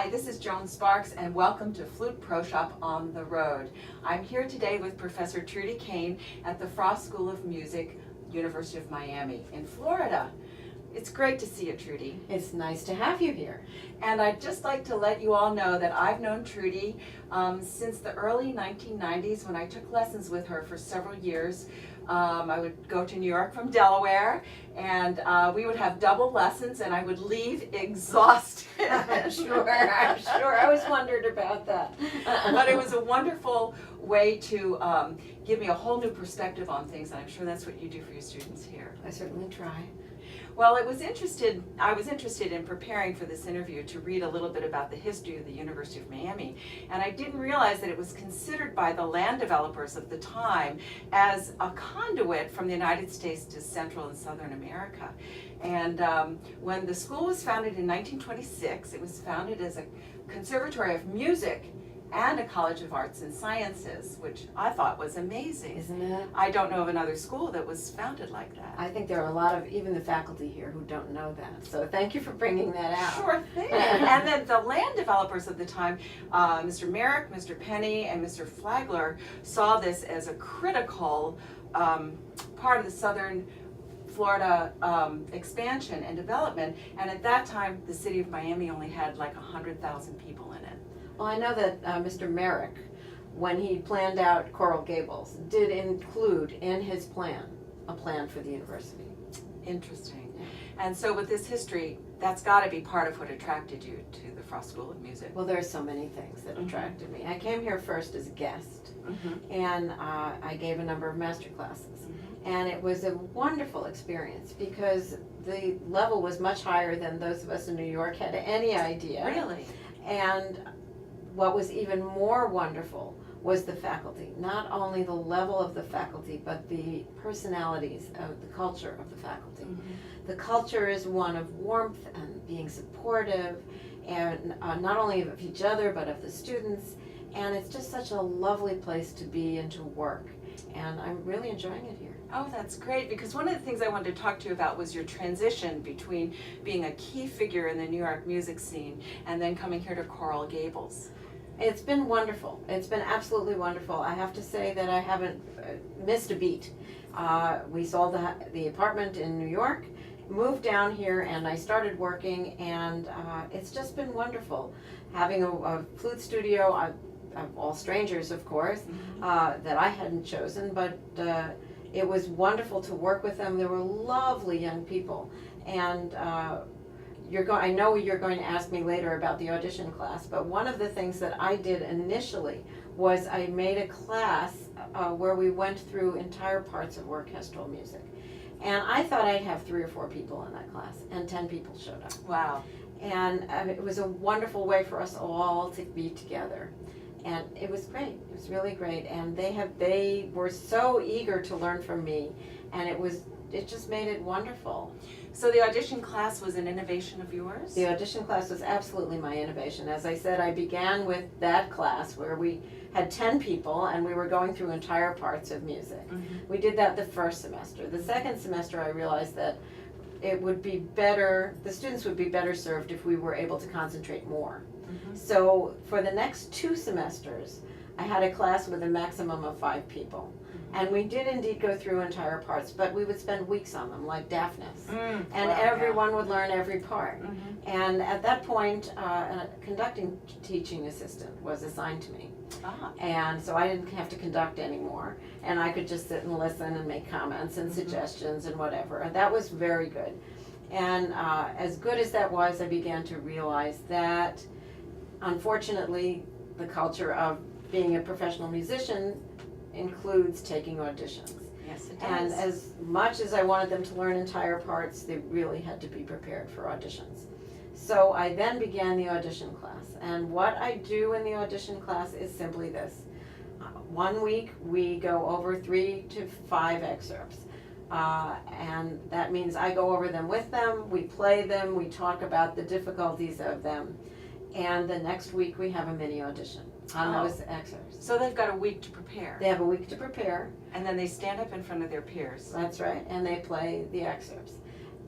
Hi, this is Joan Sparks and welcome to Flute Pro Shop on the Road. I'm here today with Professor Trudy Kane at the Frost School of Music, University of Miami in Florida. It's great to see you, Trudy. It's nice to have you here. And I'd just like to let you all know that I've known Trudy since the early 1990s when I took lessons with her for several years. I would go to New York from Delaware, and we would have double lessons, and I would leave exhausted. I'm sure. I always wondered about that. But it was a wonderful way to give me a whole new perspective on things, and I'm sure that's what you do for your students here. I certainly try. Well, I was interested in preparing for this interview to read a little bit about the history of the University of Miami, and I didn't realize that it was considered by the land developers of the time as a conduit from the United States to Central and Southern America. And when the school was founded in 1926, it was founded as a conservatory of music and a College of Arts and Sciences, which I thought was amazing. Isn't it? I don't know of another school that was founded like that. I think there are a lot of, even the faculty here, who don't know that. So thank you for bringing that out. Sure thing. And then the land developers of the time, Mr. Merrick, Mr. Penny, and Mr. Flagler saw this as a critical part of the southern Florida expansion and development. And at that time, the city of Miami only had like 100,000 people in it. Well, I know that Mr. Merrick, when he planned out Coral Gables, did include in his plan a plan for the university. Interesting. And so with this history, that's got to be part of what attracted you to the Frost School of Music. Well, there are so many things that attracted me. I came here first as a guest, Mm-hmm. and I gave a number of master classes. And it was a wonderful experience because the level was much higher than those of us in New York had any idea. Really? And what was even more wonderful was the faculty. Not only the level of the faculty, but the personalities of the culture of the faculty. Mm-hmm. The culture is one of warmth and being supportive, and not only of each other, but of the students. And it's just such a lovely place to be and to work. And I'm really enjoying it here. Oh, that's great, because one of the things I wanted to talk to you about was your transition between being a key figure in the New York music scene and then coming here to Coral Gables. It's been wonderful. It's been absolutely wonderful. I have to say that I haven't missed a beat. We sold the apartment in New York, moved down here, and I started working, and it's just been wonderful. Having a flute studio, of all strangers, of course, that I hadn't chosen, but it was wonderful to work with them. They were lovely young people, and I know you're going to ask me later about the audition class, but one of the things that I did initially was I made a class where we went through entire parts of orchestral music. And I thought I'd have 3 or 4 people in that class, and 10 people showed up. Wow. And it was a wonderful way for us all to be together. And it was great. It was really great. And they were so eager to learn from me, and it just made it wonderful. So the audition class was an innovation of yours? The audition class was absolutely my innovation. As I said, I began with that class where we had 10 people and we were going through entire parts of music. Mm-hmm. We did that the first semester. The second semester I realized that it would be better, the students would be better served if we were able to concentrate more. Mm-hmm. So for the next 2 semesters, I had a class with a maximum of 5 people. And we did indeed go through entire parts, but we would spend weeks on them, like Daphnis. And Wow, everyone would learn every part. Mm-hmm. And at that point, a conducting teaching assistant was assigned to me. And so I didn't have to conduct anymore. And I could just sit and listen and make comments and suggestions and whatever. And that was very good. And as good as that was, I began to realize that, unfortunately, the culture of being a professional musician includes taking auditions. Yes, it And does. as much as I wanted them to learn entire parts, they really had to be prepared for auditions. So I then began the audition class. And what I do in the audition class is simply this. 1 week we go over 3 to 5 excerpts. And that means I go over them with them, we play them, we talk about the difficulties of them. And the next week we have a mini audition on those excerpts. So they've got a week to prepare. They have a week to prepare. And then they stand up in front of their peers. That's right, and they play the excerpts.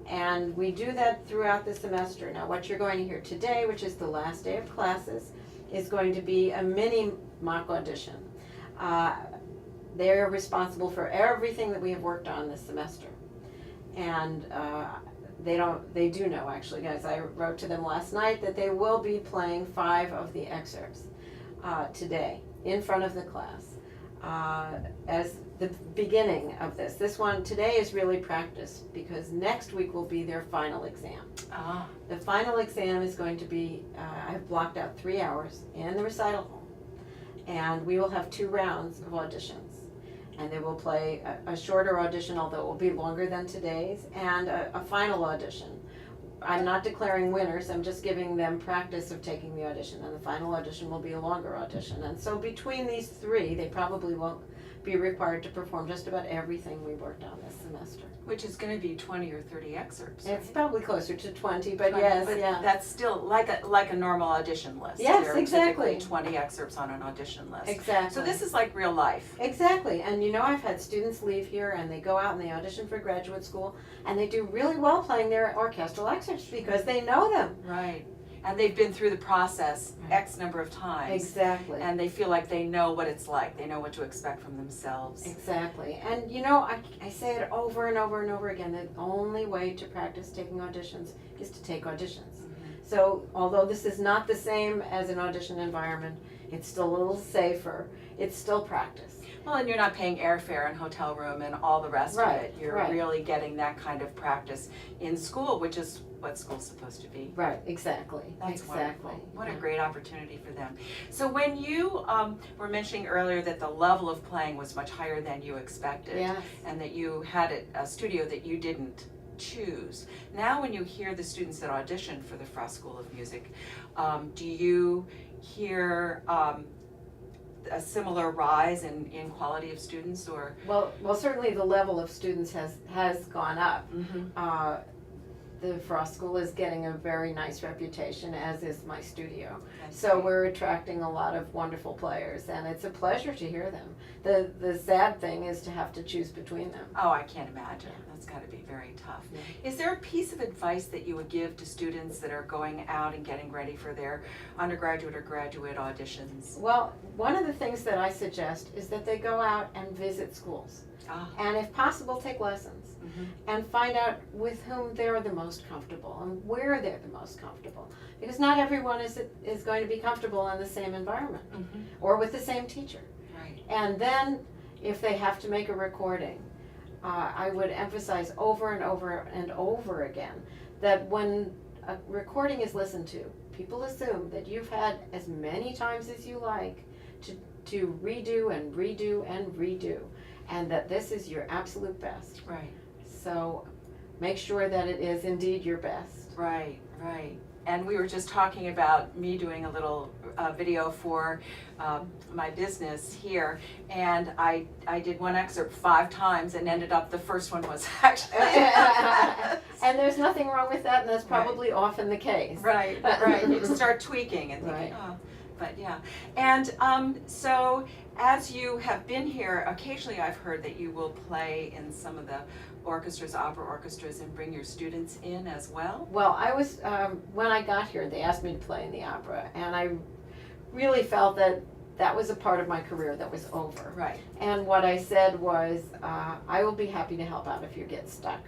And we do that throughout the semester. Now, what you're going to hear today, which is the last day of classes, is going to be a mini mock audition. They're responsible for everything that we have worked on this semester. And they do know, actually, guys. I wrote to them last night that they will be playing 5 of the excerpts today in front of the class as the beginning of this. This one today is really practice, because next week will be their final exam. The final exam is going to be, I've blocked out 3 hours in the recital hall, and we will have 2 rounds of auditions. And they will play a shorter audition, although it will be longer than today's, and a final audition. I'm not declaring winners, I'm just giving them practice of taking the audition, and the final audition will be a longer audition. And so between these 3, they probably won't be required to perform just about everything we worked on this semester. Which is going to be 20 or 30 excerpts. It's probably closer to 20, but 20, yes, but yeah. that's still like a normal audition list. Yes, there are exactly. typically 20 excerpts on an audition list. Exactly. So this is like real life. Exactly, and you know, I've had students leave here and they go out and they audition for graduate school, and they do really well playing their orchestral excerpts because they know them. Right. And they've been through the process Right. X number of times. Exactly. And they feel like they know what it's like. They know what to expect from themselves. Exactly, and you know, I say it over and over and over again, the only way to practice taking auditions is to take auditions. So although this is not the same as an audition environment, it's still a little safer, it's still practice. Well, and you're not paying airfare and hotel room and all the rest of Right, it. You're right. really getting that kind of practice in school, which is what school's supposed to be. Right, exactly, That's exactly. wonderful. What a Yeah. great opportunity for them. So when you were mentioning earlier that the level of playing was much higher than you expected, Yes. and that you had a studio that you didn't choose. Now when you hear the students that audition for the Frost School of Music, do you hear a similar rise in quality of students, or? Well, certainly the level of students has gone up. The Frost School is getting a very nice reputation, as is my studio. That's So great. we're attracting a lot of wonderful players, and it's a pleasure to hear them. The sad thing is to have to choose between them. Oh, I can't imagine. That's got to be very tough. Yeah. Is there a piece of advice that you would give to students that are going out and getting ready for their undergraduate or graduate auditions? Well, one of the things that I suggest is that they go out and visit schools. And if possible, take lessons and find out with whom they're the most comfortable and where they're the most comfortable. Because not everyone is going to be comfortable in the same environment or with the same teacher. Right. And then if they have to make a recording, I would emphasize over and over and over again that when a recording is listened to, people assume that you've had as many times as you like to redo and redo and redo, and that this is your absolute best. Right. So make sure that it is indeed your best. Right, right. And we were just talking about me doing a little video for my business here, and I did one excerpt 5 times and ended up the first one was actually And there's nothing wrong with that, and that's probably often the case. right, right. You start tweaking and thinking, Right. oh, but yeah. And so as you have been here, occasionally I've heard that you will play in some of the orchestras, opera orchestras, and bring your students in as well. Well, I was, when I got here, they asked me to play in the opera, and I really felt that that was a part of my career that was over. Right. And what I said was, I will be happy to help out if you get stuck.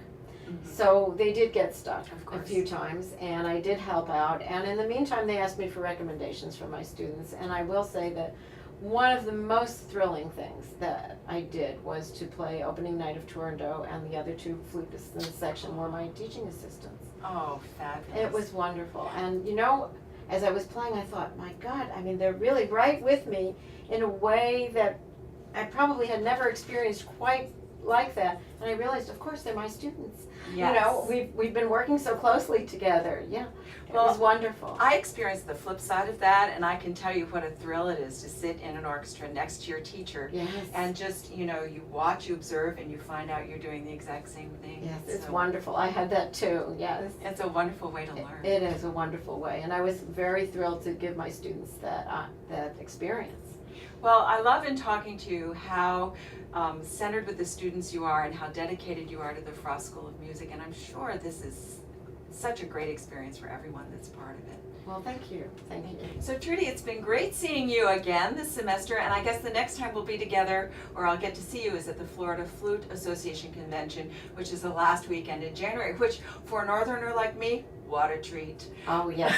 So they did get stuck Of a course. few times, and I did help out. And in the meantime, they asked me for recommendations from my students, and I will say that one of the most thrilling things that I did was to play opening night of Turandot, and the other 2 flutists in the section were my teaching assistants. Oh, fabulous. It was wonderful. And you know, as I was playing, I thought, my God, I mean, they're really right with me in a way that I probably had never experienced quite like that. And I realized, of course, they're my students. Yes. You know, we've been working so closely together. Yeah, it was wonderful. I experienced the flip side of that, and I can tell you what a thrill it is to sit in an orchestra next to your teacher Yes. and just, you know, you watch, you observe, and you find out you're doing the exact same thing. Yes, it's So wonderful. I had that too. Yes. it's a wonderful way to learn. It is a wonderful way, and I was very thrilled to give my students that experience. Well, I love in talking to you how centered with the students you are and how dedicated you are to the Frost School of Music, and I'm sure this is such a great experience for everyone that's part of it. Well, thank you. Thank you. So Trudy, it's been great seeing you again this semester, and I guess the next time we'll be together, or I'll get to see you, is at the Florida Flute Association Convention, which is the last weekend in January, which for a northerner like me, what a treat. Oh, yes.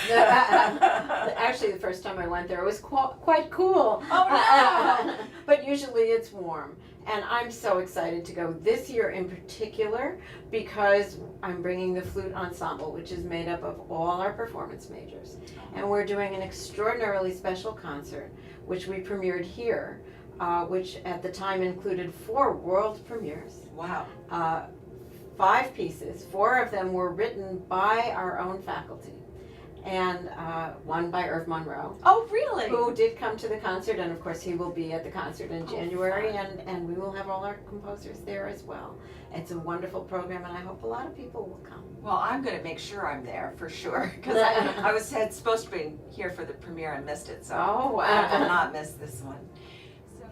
Actually, the first time I went there, it was quite cool. Oh, no. But usually it's warm. And I'm so excited to go this year in particular because I'm bringing the flute ensemble, which is made up of all our performance majors. And we're doing an extraordinarily special concert, which we premiered here, which at the time included 4 world premieres. Wow. 5 pieces. 4 of them were written by our own faculty, and one by Irv Monroe, Oh, really? who did come to the concert, and of course he will be at the concert in January, and we will have all our composers there as well. It's a wonderful program, and I hope a lot of people will come. Well, I'm going to make sure I'm there for sure, because I was supposed to be here for the premiere and missed it, so Oh, I will not miss this one. So,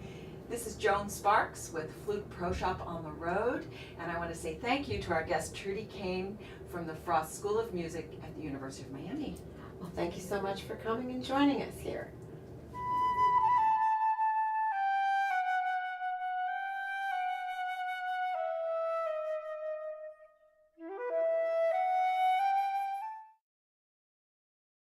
this is Joan Sparks with Flute Pro Shop on the Road, and I want to say thank you to our guest Trudy Kane from the Frost School of Music at the University of Miami. Well, thank you so much for coming and joining us here.